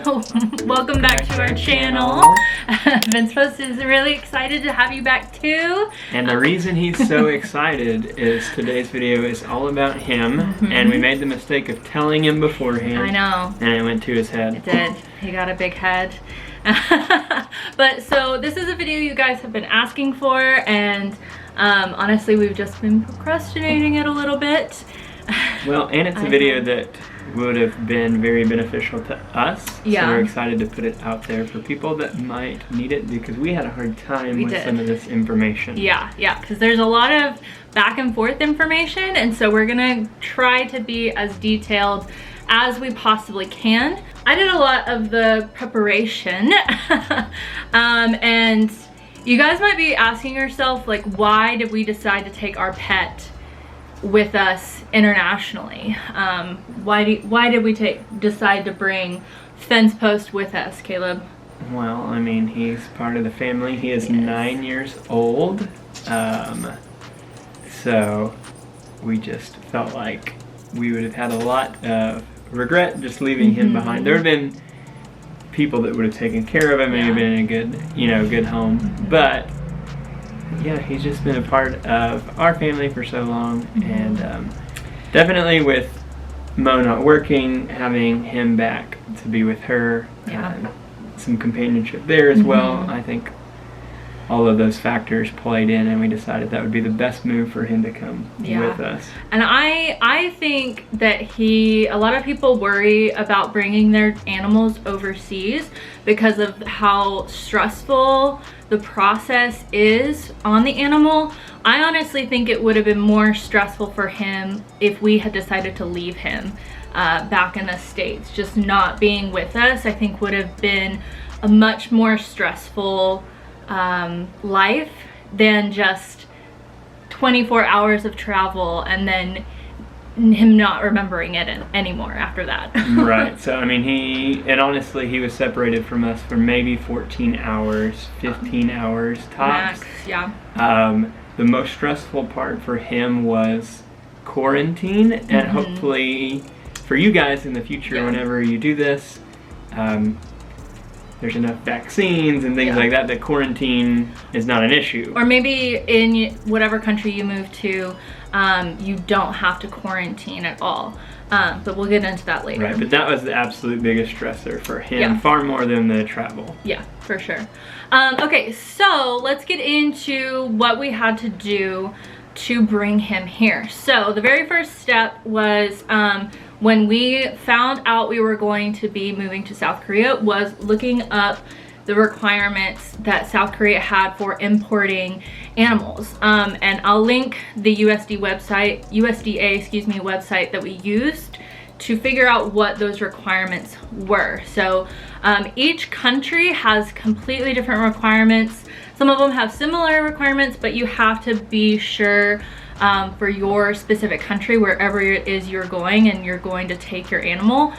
Welcome back to our channel. Fencepost is really excited to have you back too. And the reason he's so excited is today's video is all about him, and we made the mistake of telling him beforehand. I know. And it went to his head. It did. He got a big head. But so this is a video you guys have been asking for, and honestly we've just been procrastinating it a little bit. Well, and it's a video that would have been very beneficial to us. Yeah. So we're excited to put it out there for people that might need it, because we had a hard time with some of this information. Yeah, because there's a lot of back and forth information, and so we're gonna try to be as detailed as we possibly can. I did a lot of the preparation and you guys might be asking yourself, like, why did we decide to take our pet with us internationally? Why did we decide to bring Fencepost with us, Caleb? Well, I mean, he's part of the family. He is 9 years old, so we just felt like we would have had a lot of regret just leaving him behind. There would have been people that would have taken care of him and been in a good, good home, but yeah, he's just been a part of our family for so long, and definitely with Mo not working, having him back to be with her, some companionship there as well. I think all of those factors played in, and we decided that would be the best move for him to come with us. And I think that a lot of people worry about bringing their animals overseas because of how stressful the process is on the animal. I honestly think it would have been more stressful for him if we had decided to leave him back in the States. Just not being with us, I think, would have been a much more stressful life than just 24 hours of travel and then him not remembering it anymore after that. Right. So I mean, honestly he was separated from us for maybe 14 hours, 15 hours tops. Max, yeah. The most stressful part for him was quarantine, and hopefully for you guys in the future, whenever you do this, there's enough vaccines and things like that, that quarantine is not an issue. Or maybe in whatever country you move to, you don't have to quarantine at all. But we'll get into that later. Right, but that was the absolute biggest stressor for him, far more than the travel. Yeah, for sure. Okay, so let's get into what we had to do to bring him here. So the very first step was when we found out we were going to be moving to South Korea, was looking up the requirements that South Korea had for importing animals. And I'll link the USDA website that we used to figure out what those requirements were. So each country has completely different requirements. Some of them have similar requirements, but you have to be sure for your specific country, wherever it is you're going and you're going to take your animal,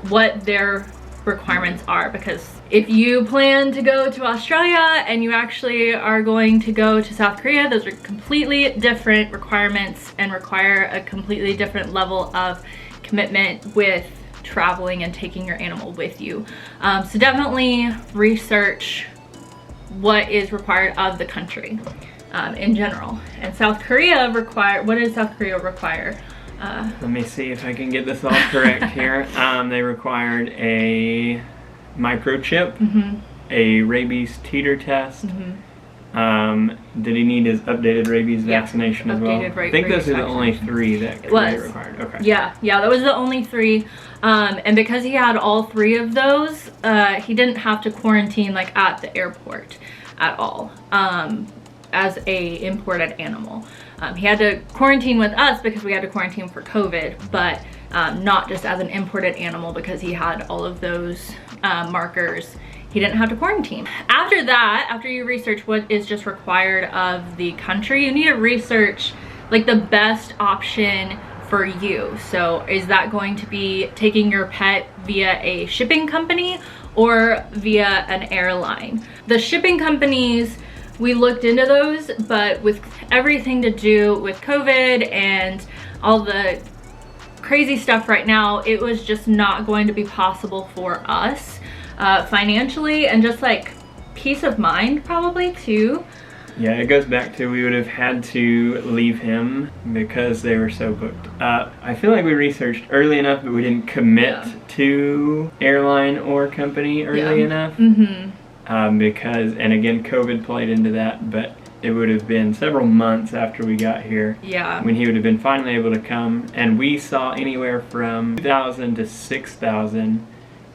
what their requirements are. Because if you plan to go to Australia and you actually are going to go to South Korea, those are completely different requirements and require a completely different level of commitment with traveling and taking your animal with you. So definitely research what is required of the country in general. And South Korea what does South Korea require? Let me see if I can get this all correct here. They required a microchip, a rabies teeter test. Did he need his updated rabies vaccination as well? I think those are the only three that Korea required. Okay. Yeah, that was the only three. And because he had all three of those, he didn't have to quarantine like at the airport at all as a imported animal. He had to quarantine with us because we had to quarantine for COVID, but not just as an imported animal because he had all of those markers. He didn't have to quarantine. After that, after you research what is just required of the country, you need to research like the best option for you. So is that going to be taking your pet via a shipping company or via an airline? The shipping companies, we looked into those, but with everything to do with COVID and all the crazy stuff right now, it was just not going to be possible for us financially, and just like peace of mind probably too. Yeah, it goes back to we would have had to leave him because they were so booked up. I feel like we researched early enough, but we didn't commit to airline or company early enough. Because, and again, COVID played into that, but it would have been several months after we got here when he would have been finally able to come. And we saw anywhere from 2,000 to 6,000.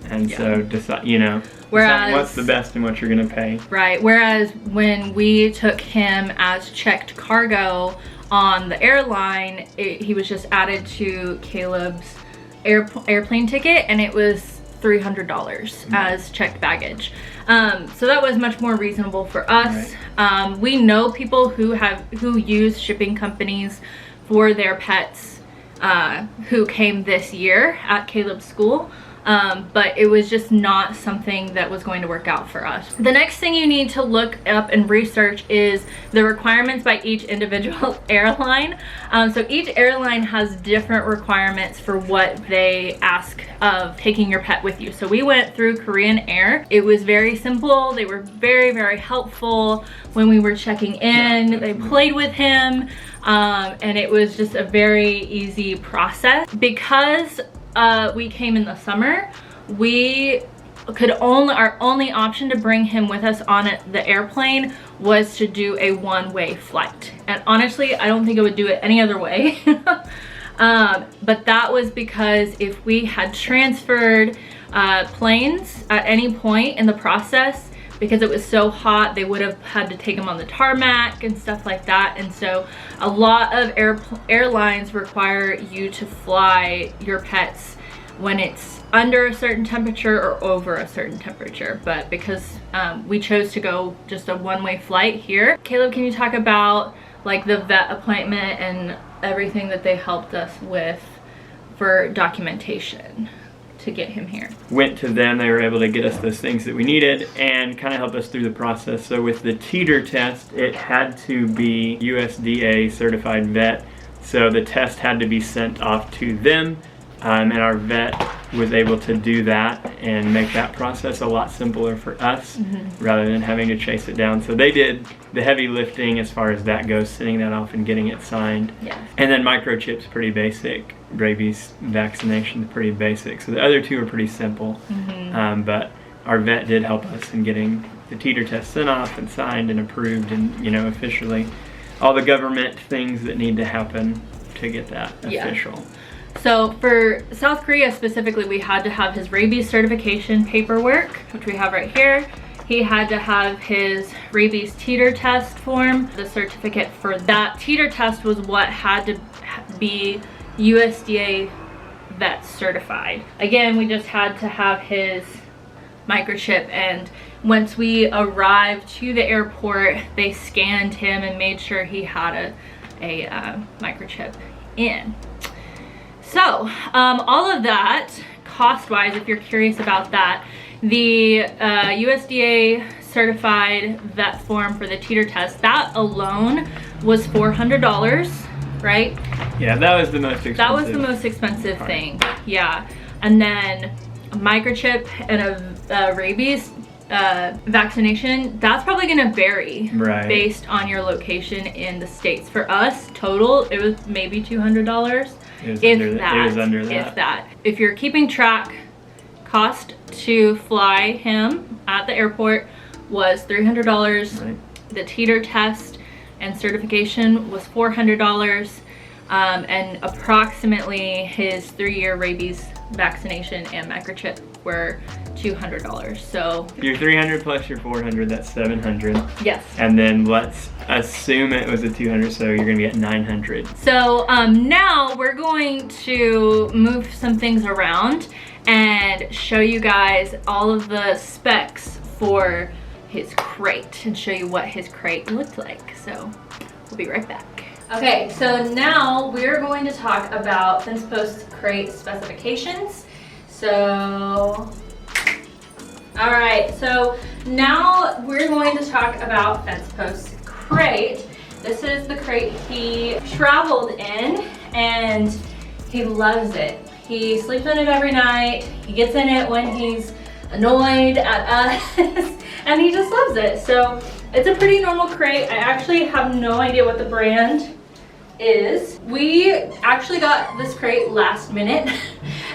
And so, decide, you know, decide what's the best and what you're going to pay. Right. Whereas when we took him as checked cargo on the airline, he was just added to Caleb's airplane ticket, and it was $300 as checked baggage. So that was much more reasonable for us. We know people who use shipping companies for their pets who came this year at Caleb's school. But it was just not something that was going to work out for us. The next thing you need to look up and research is the requirements by each individual airline. So each airline has different requirements for what they ask of taking your pet with you. So we went through Korean Air. It was very simple. They were very, very helpful when we were checking in. They played with him, and it was just a very easy process. Because we came in the summer, our only option to bring him with us on the airplane was to do a one-way flight. And honestly, I don't think I would do it any other way. But that was because if we had transferred planes at any point in the process, because it was so hot, they would have had to take them on the tarmac and stuff like that. And so a lot of airlines require you to fly your pets when it's under a certain temperature or over a certain temperature. But because we chose to go just a one-way flight here. Caleb, can you talk about like the vet appointment and everything that they helped us with for documentation to get him here? Went to them, they were able to get us those things that we needed and kind of help us through the process. So with the teeter test, it had to be USDA certified vet. So the test had to be sent off to them, and our vet was able to do that and make that process a lot simpler for us rather than having to chase it down. So they did the heavy lifting as far as that goes, sending that off and getting it signed. And then microchips, pretty basic. Rabies vaccination, pretty basic. So the other two are pretty simple. But our vet did help us in getting the teeter test sent off and signed and approved, and, you know, officially all the government things that need to happen to get that official. So for South Korea specifically, we had to have his rabies certification paperwork, which we have right here. He had to have his rabies teeter test form. The certificate for that teeter test was what had to be USDA vet certified. Again, we just had to have his microchip, and once we arrived to the airport, they scanned him and made sure he had a microchip in. So all of that, cost-wise, if you're curious about that, the USDA certified vet form for the teeter test, that alone was $400, right? Yeah, that was the most expensive. That was the most expensive thing, yeah. And then a microchip and a rabies vaccination, that's probably gonna vary based on your location in the States. For us, total, it was maybe $200. If that. If you're keeping track, cost to fly him at the airport was $300. The teeter test and certification was $400. And approximately his 3-year rabies vaccination and microchip were $200. So your 300 plus your 400, that's 700. Yes. And then let's assume it was a 200, so you're gonna be at 900. So now we're going to move some things around and show you guys all of the specs for his crate and show you what his crate looked like. So we'll be right back. Okay, so now we're going to talk about Fencepost crate specifications. So, all right, so now we're going to talk about Fencepost crate. This is the crate he traveled in, and He loves it. He sleeps in it every night. He gets in it when he's annoyed at us, and he just loves it. So it's a pretty normal crate. I actually have no idea what the brand is. We actually got this crate last minute,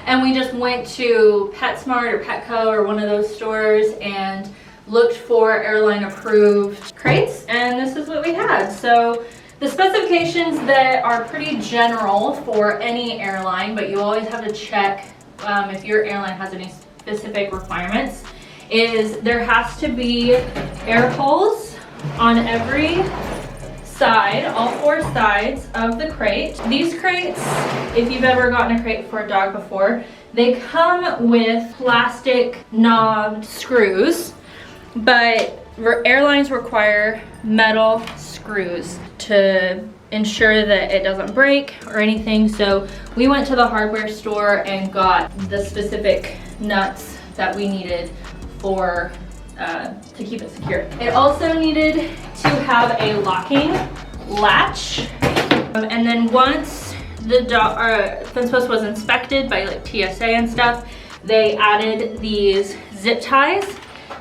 and we just went to PetSmart or Petco or one of those stores and looked for airline approved crates, and this is what we had. So the specifications that are pretty general for any airline, but you always have to check if your airline has any specific requirements, is there has to be air holes on every side, all 4 sides of the crate. These crates, if you've ever gotten a crate for a dog before, they come with plastic knobbed screws, but airlines require metal screws to ensure that it doesn't break or anything. So we went to the hardware store and got the specific nuts that we needed for to keep it secure. It also needed to have a locking latch, and then once the Fencepost was inspected by like TSA and stuff, they added these zip ties.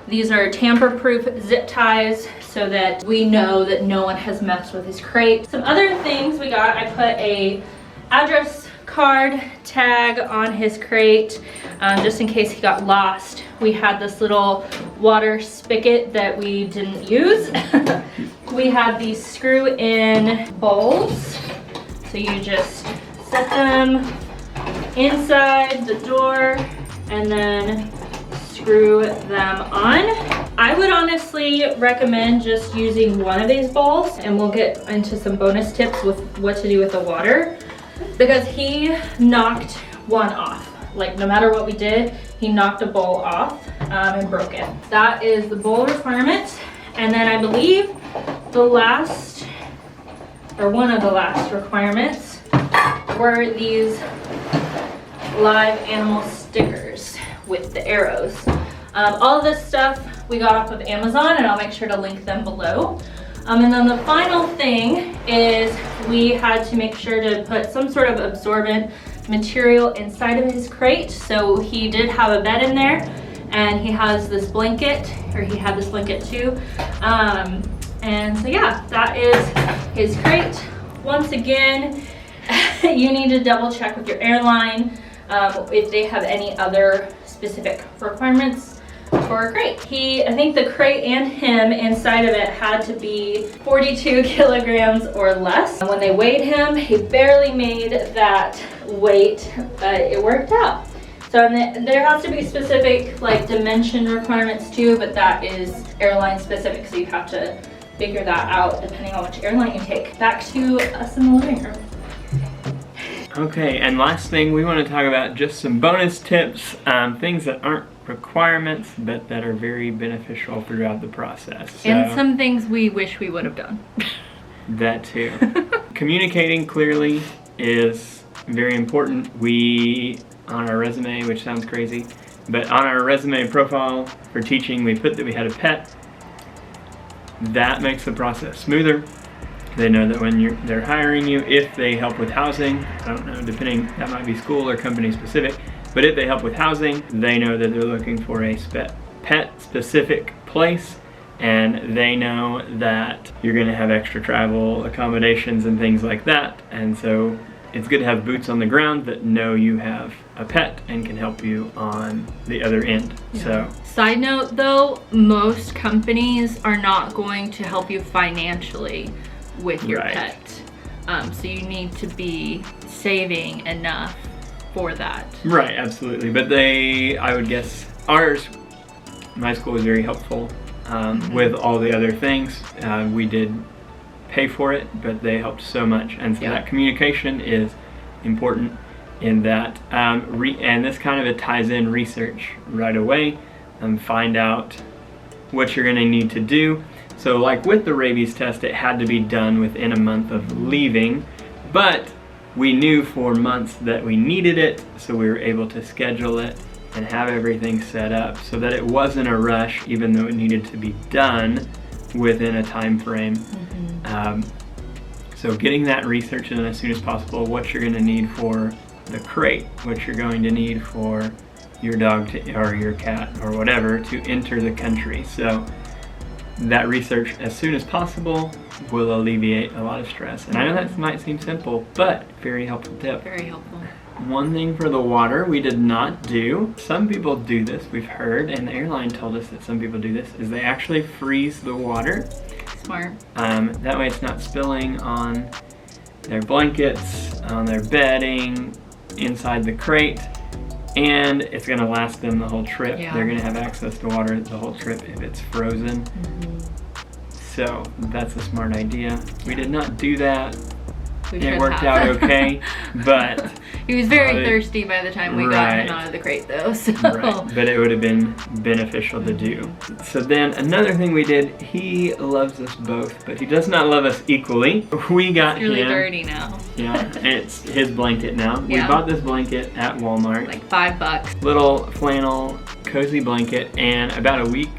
These are tamper-proof zip ties so that we know that no one has messed with his crate. Some other things we got, I put a address card tag on his crate just in case he got lost. We had this little water spigot that we didn't use. We had these screw-in bowls, so you just set them inside the door and then screw them on. I would honestly recommend just using one of these bowls, and we'll get into some bonus tips with what to do with the water, because he knocked one off. Like, no matter what we did, he knocked a bowl off and broke it. That is the bowl requirement. And then I believe the last, or one of the last requirements, were these live animal stickers with the arrows. All of this stuff we got off of Amazon, and I'll make sure to link them below. And then the final thing is we had to make sure to put some sort of absorbent material inside of his crate. So he did have a bed in there, and he has this blanket, or he had this blanket too. And so yeah, that is his crate. Once again, you need to double check with your airline if they have any other specific requirements for a crate. I think the crate and him inside of it had to be 42 kilograms or less. When they weighed him, he barely made that weight, but it worked out. So there has to be specific like dimension requirements too, but that is airline specific, so you have to figure that out depending on which airline you take. Back to us in the living room. Okay, and last thing, we want to talk about just some bonus tips, things that aren't requirements, but that are very beneficial throughout the process. So, and some things we wish we would have done. That too. Communicating clearly is very important. We, on our resume, which sounds crazy, but on our resume profile for teaching, we put that we had a pet. That makes the process smoother. They know that when they're hiring you, if they help with housing, I don't know, depending, that might be school or company specific, but if they help with housing, they know that they're looking for a pet specific place, and they know that you're gonna have extra travel accommodations and things like that. And so it's good to have boots on the ground that know you have a pet and can help you on the other end. Yeah. So, side note though, most companies are not going to help you financially with your pet. So you need to be saving enough for that. Right, absolutely. But I would guess my school was very helpful with all the other things. We did pay for it, but they helped so much. And so that communication is important in that. And this kind of ties in research right away. Find out what you're gonna need to do. So like with the rabies test, it had to be done within a month of leaving, but we knew for months that we needed it, so we were able to schedule it and have everything set up so that it wasn't a rush, even though it needed to be done within a time frame. So getting that research in as soon as possible, what you're gonna need for the crate, which you're going to need for your dog or your cat or whatever to enter the country. So that research as soon as possible will alleviate a lot of stress. And I know that might seem simple, but very helpful tip. Very helpful. One thing for the water we did not do, some people do this, we've heard, and the airline told us that some people do this, is they actually freeze the water. Smart. That way it's not spilling on their blankets, on their bedding, inside the crate, and it's going to last them the whole trip. Yeah. They're going to have access to water the whole trip if it's frozen. So that's a smart idea. We did not do that. It worked out okay, but he was very thirsty by the time we got him out of the crate though, so. Right, but it would have been beneficial to do. So then another thing we did, he loves us both, but he does not love us equally. We got it's really him. dirty now. Yeah, it's his blanket now. Yeah. We bought this blanket at Walmart. Like $5. Little flannel, cozy blanket, and about a week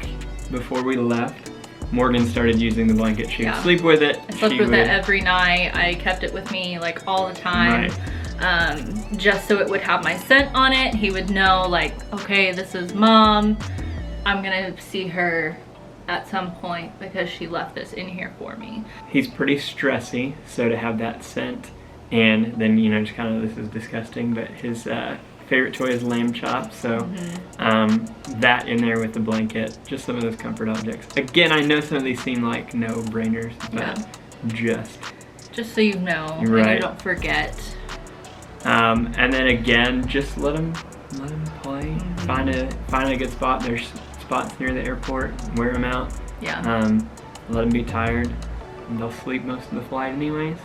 before we left, Morgan started using the blanket. She would sleep with it. I slept with it every night. I kept it with me like all the time. Right. Just so it would have my scent on it. He would know like, okay, this is mom. I'm gonna see her at some point because she left this in here for me. He's pretty stressy, so to have that scent, and then, you know, just kind of, this is disgusting, but his favorite toy is lamb chops, so that in there with the blanket, just some of those comfort objects. Again, I know some of these seem like no-brainers, but just so you know, right. And you don't forget. And then again, just let them play. Find a good spot. There's spots near the airport. Wear them out. Yeah. Let them be tired. They'll sleep most of the flight anyways.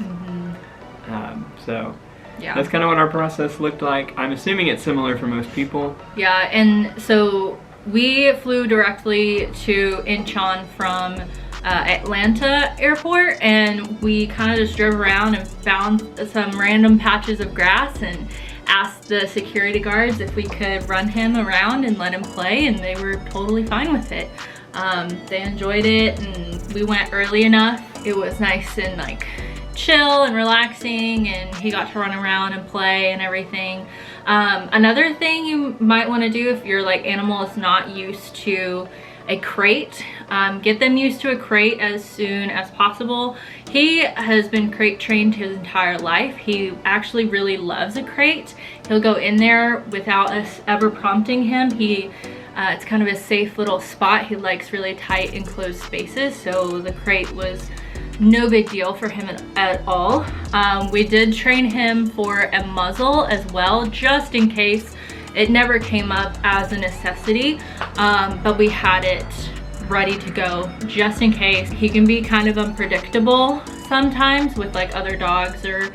So. Yeah. That's kind of what our process looked like. I'm assuming it's similar for most people. Yeah, and so we flew directly to Incheon from Atlanta airport, and we kind of just drove around and found some random patches of grass and asked the security guards if we could run him around and let him play, and they were totally fine with it. They enjoyed it, and we went early enough. It was nice and like chill and relaxing, and he got to run around and play and everything. Another thing you might want to do if your like animal is not used to a crate, get them used to a crate as soon as possible. He has been crate trained his entire life. He actually really loves a crate. He'll go in there without us ever prompting him. It's kind of a safe little spot. He likes really tight enclosed spaces, so the crate was no big deal for him at all. We did train him for a muzzle as well, just in case. It never came up as a necessity, but we had it ready to go just in case. He can be kind of unpredictable sometimes with like other dogs or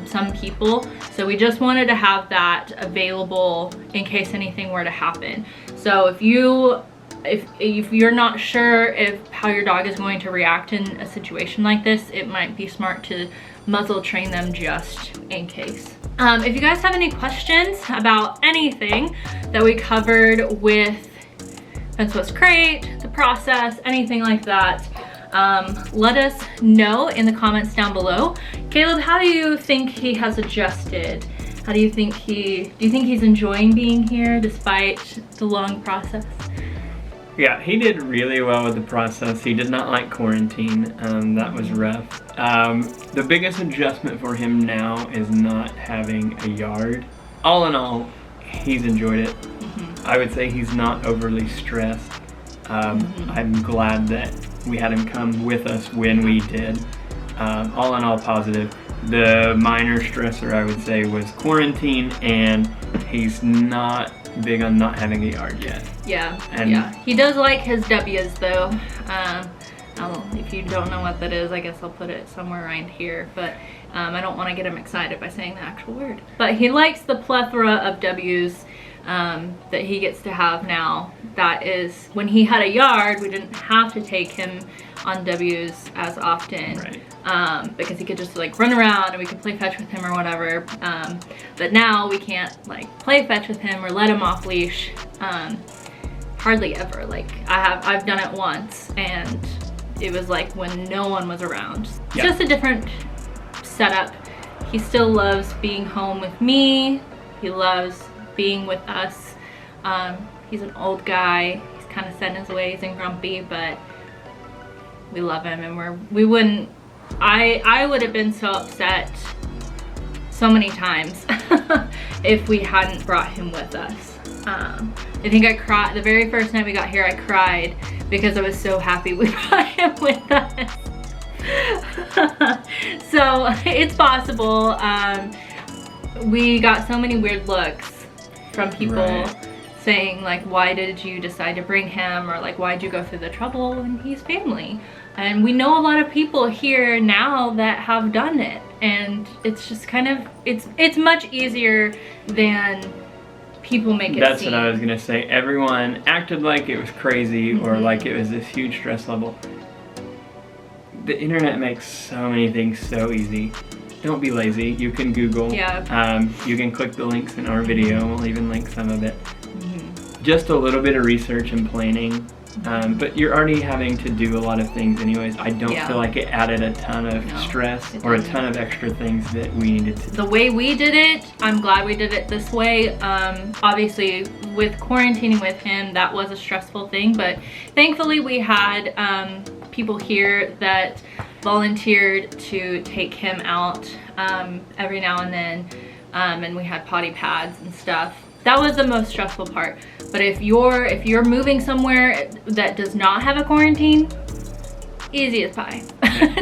some people. So we just wanted to have that available in case anything were to happen. So if you're not sure how your dog is going to react in a situation like this, it might be smart to muzzle train them just in case. If you guys have any questions about anything that we covered with Fencepost crate, the process, anything like that, let us know in the comments down below. Caleb, how do you think he has adjusted? Do you think he's enjoying being here despite the long process? Yeah, he did really well with the process. He did not like quarantine. That was rough. The biggest adjustment for him now is not having a yard. All in all, he's enjoyed it. I would say he's not overly stressed. I'm glad that we had him come with us when we did. All in all, positive. The minor stressor, I would say, was quarantine, and he's not big on not having a yard yet. Yeah. He does like his W's though. If you don't know what that is, I guess I'll put it somewhere around here, but I don't want to get him excited by saying the actual word. But he likes the plethora of W's that he gets to have now. That is, when he had a yard, we didn't have to take him on W's as often. Right. Because he could just like run around and we could play fetch with him or whatever. But now we can't like play fetch with him or let him off leash. Hardly ever. Like I've done it once, and it was like when no one was around. It's just a different setup he still loves being home with me. He loves being with us. He's an old guy. He's kind of set in his ways and grumpy, but we love him, and we wouldn't. I would have been so upset so many times if we hadn't brought him with us. I think I cried the very first night we got here. I cried because I was so happy we brought him with us. So it's possible. We got so many weird looks from people saying like, why did you decide to bring him, or like, why'd you go through the trouble, and he's family. And we know a lot of people here now that have done it, and it's just kind of, it's much easier than people make it That's seem. what I was gonna say. Everyone acted like it was crazy or like it was this huge stress level. The internet makes so many things so easy. Don't be lazy. You can Google. Yeah. You can click the links in our video. We'll even link some of it. Just a little bit of research and planning. But you're already having to do a lot of things anyways. I don't feel like it added a ton of stress or a ton of extra things that we needed to do. The way we did it, I'm glad we did it this way. Obviously, with quarantining with him, that was a stressful thing, but thankfully we had people here that volunteered to take him out every now and then, and we had potty pads and stuff. That was the most stressful part. But if you're moving somewhere that does not have a quarantine, easy as pie.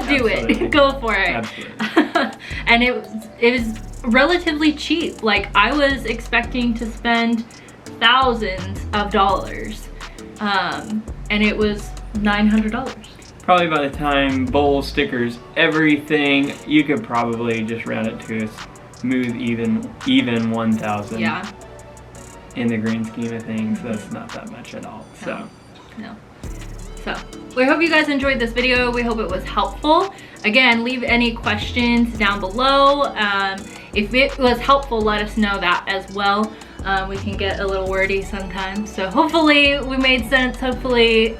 Do it. Go for it. Absolutely. And it was relatively cheap. Like, I was expecting to spend thousands of dollars, and it was $900. Probably by the time bowls, stickers, everything, you could probably just round it to a smooth, even 1,000. Yeah. In the grand scheme of things, that's not that much at all. No. So we hope you guys enjoyed this video. We hope it was helpful. Again, leave any questions down below. If it was helpful, let us know that as well. We can get a little wordy sometimes. So hopefully we made sense. Hopefully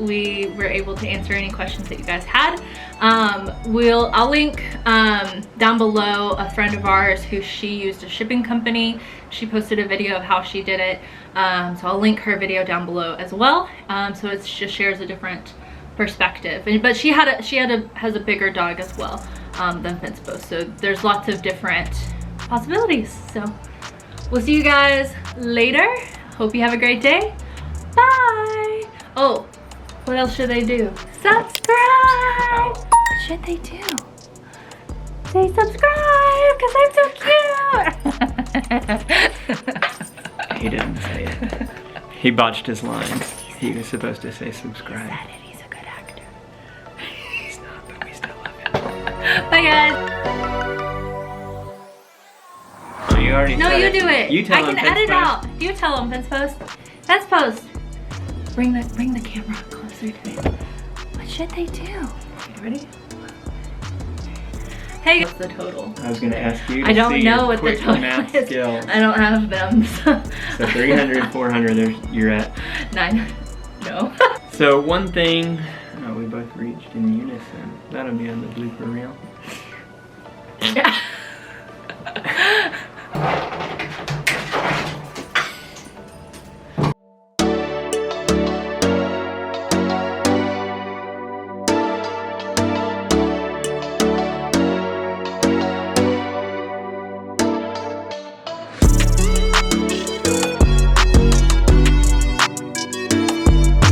we were able to answer any questions that you guys had. I'll link down below a friend of ours who she used a shipping company. She posted a video of how she did it. So I'll link her video down below as well. So it just shares a different perspective. But she has a bigger dog as well than Fencepost. So there's lots of different possibilities. So we'll see you guys later. Hope you have a great day. Bye. Oh, what else should they do? Subscribe. What should they do? Say subscribe, because I'm so cute. He didn't say it. He botched his line. He was supposed to say subscribe. He said it. He's a good actor. He's not, but we still love him. Bye, guys. Oh, you already No, said you it. do it. You tell I him, can edit Fencepost. out. You tell him, Fencepost. Fencepost. Bring the camera closer to it. What should they do? You ready? Hey, what's the total? I was going to ask you to I don't see know your what the quick total math is. skills. I don't have them. So 300, 400, you're at 9. No. So one thing, we both reached in unison. That'll be on the blooper reel. Yeah.